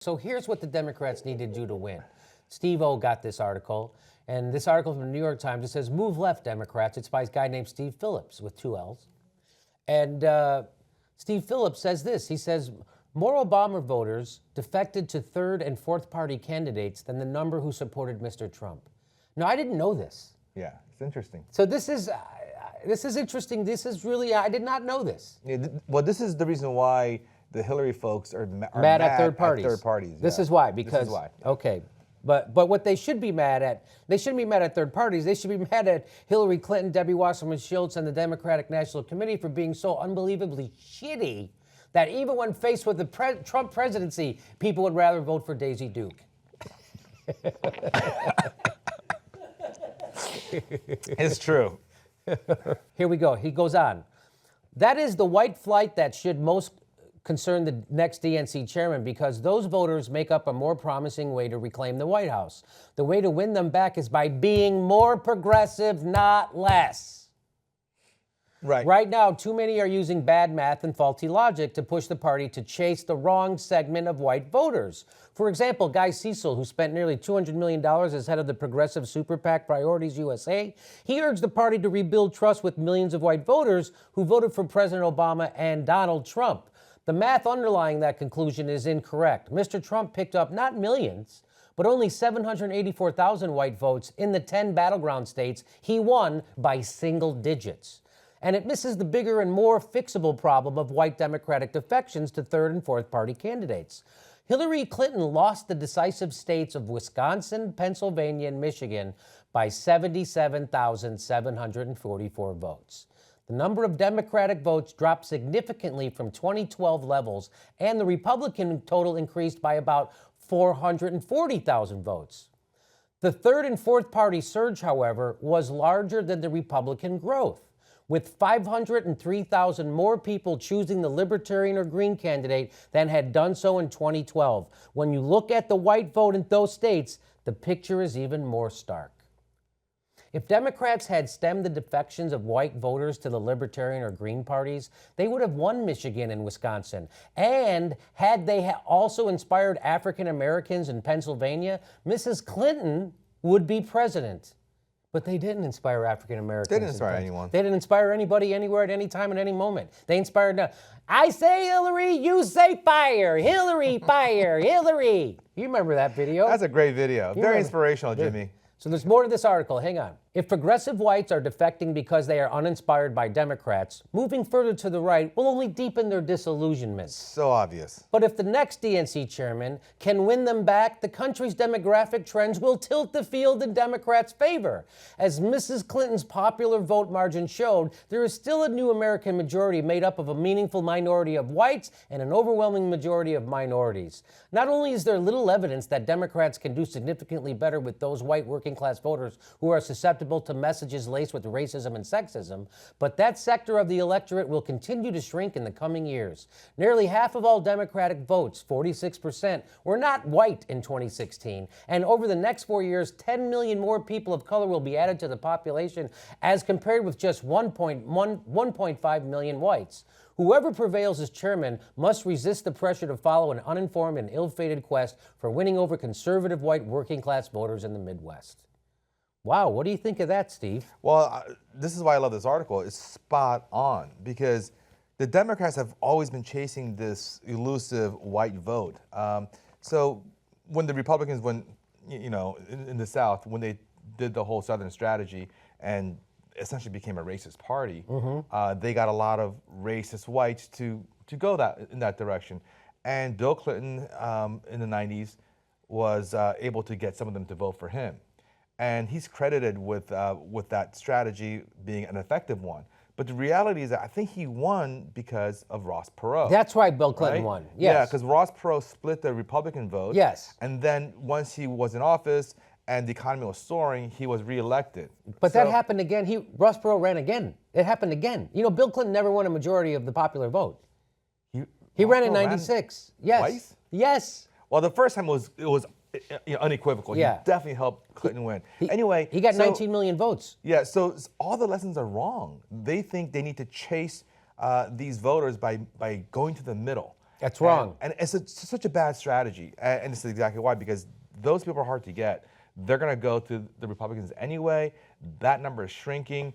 So here's what the Democrats need to do to win. Steve O got this article, and this article from the New York Times, it says, "Move left, Democrats." It's by a guy named Steve Phillips with 2 L's. And Steve Phillips says this. He says, more Obama voters defected to third and fourth party candidates than the number who supported Mr. Trump. Now, I didn't know this. Yeah, it's interesting. So this is interesting. This is really, I did not know this. Yeah, well, this is the reason why the Hillary folks are mad at third parties. This is why, because, this is why. Okay. But what they should be mad at, they shouldn't be mad at third parties. They should be mad at Hillary Clinton, Debbie Wasserman Schultz, and the Democratic National Committee for being so unbelievably shitty that even when faced with the Trump presidency, people would rather vote for Daisy Duke. It's true. Here we go. He goes on. That is the white flight that should most concern the next DNC chairman, because those voters make up a more promising way to reclaim the White House. The way to win them back is by being more progressive, not less. Right. Right now, too many are using bad math and faulty logic to push the party to chase the wrong segment of white voters. For example, Guy Cecil, who spent nearly $200 million as head of the progressive super PAC Priorities USA, he urged the party to rebuild trust with millions of white voters who voted for President Obama and Donald Trump. The math underlying that conclusion is incorrect. Mr. Trump picked up not millions, but only 784,000 white votes in the 10 battleground states he won by single digits. And it misses the bigger and more fixable problem of white Democratic defections to third and fourth party candidates. Hillary Clinton lost the decisive states of Wisconsin, Pennsylvania, and Michigan by 77,744 votes. The number of Democratic votes dropped significantly from 2012 levels, and the Republican total increased by about 440,000 votes. The third and fourth party surge, however, was larger than the Republican growth, with 503,000 more people choosing the Libertarian or Green candidate than had done so in 2012. When you look at the white vote in those states, the picture is even more stark. If Democrats had stemmed the defections of white voters to the Libertarian or Green parties, they would have won Michigan and Wisconsin. And had they also inspired African Americans in Pennsylvania, Mrs. Clinton would be president. But they didn't inspire African Americans. They didn't inspire anyone. They didn't inspire anybody anywhere at any time at any moment. They inspired, I say Hillary, you say fire. Hillary, fire. Hillary. You remember that video? That's a great video. Very inspirational, Jimmy. So there's more to this article. Hang on. If progressive whites are defecting because they are uninspired by Democrats, moving further to the right will only deepen their disillusionment. So obvious. But if the next DNC chairman can win them back, the country's demographic trends will tilt the field in Democrats' favor. As Mrs. Clinton's popular vote margin showed, there is still a new American majority made up of a meaningful minority of whites and an overwhelming majority of minorities. Not only is there little evidence that Democrats can do significantly better with those white working-class voters who are susceptible to messages laced with racism and sexism, but that sector of the electorate will continue to shrink in the coming years. Nearly half of all Democratic votes, 46%, were not white in 2016, and over the next 4 years, 10 million more people of color will be added to the population as compared with just 1.5 million whites. Whoever prevails as chairman must resist the pressure to follow an uninformed and ill-fated quest for winning over conservative white working-class voters in the Midwest. Wow, what do you think of that, Steve? Well, this is why I love this article. It's spot on, because the Democrats have always been chasing this elusive white vote. So when the Republicans, in the South, when they did the whole Southern strategy and essentially became a racist party, they got a lot of racist whites to go in that direction. And Bill Clinton in the 90s was able to get some of them to vote for him. And he's credited with that strategy being an effective one. But the reality is that I think he won because of Ross Perot. That's why Bill Clinton won. Yes. Yeah, because Ross Perot split the Republican vote. Yes. And then once he was in office and the economy was soaring, he was reelected. But that happened again. Ross Perot ran again. It happened again. You know, Bill Clinton never won a majority of the popular vote. He ran in '96. Yes. Twice? Yes. Well, the first time it was unequivocal. Yeah. He definitely helped Clinton win. Anyway. He got 19 million votes. Yeah, so all the lessons are wrong. They think they need to chase these voters by going to the middle. That's wrong. And it's such a bad strategy. And this is exactly why, because those people are hard to get. They're going to go to the Republicans anyway. That number is shrinking.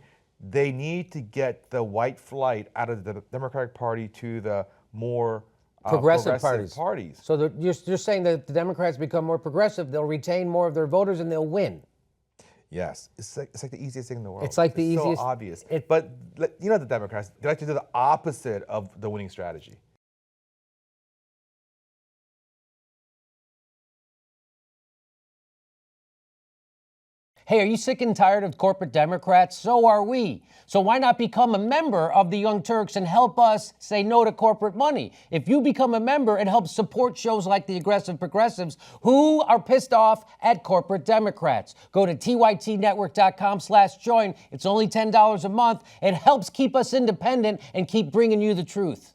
They need to get the white flight out of the Democratic Party to the more Progressive parties. So you're saying that if the Democrats become more progressive, they'll retain more of their voters and they'll win. Yes, it's like the easiest thing in the world. It's like the easiest. So obvious. But you know the Democrats, they like to do the opposite of the winning strategy. Hey, are you sick and tired of corporate Democrats? So are we. So why not become a member of the Young Turks and help us say no to corporate money? If you become a member, it helps support shows like the Aggressive Progressives who are pissed off at corporate Democrats. Go to tytnetwork.com/join. It's only $10 a month. It helps keep us independent and keep bringing you the truth.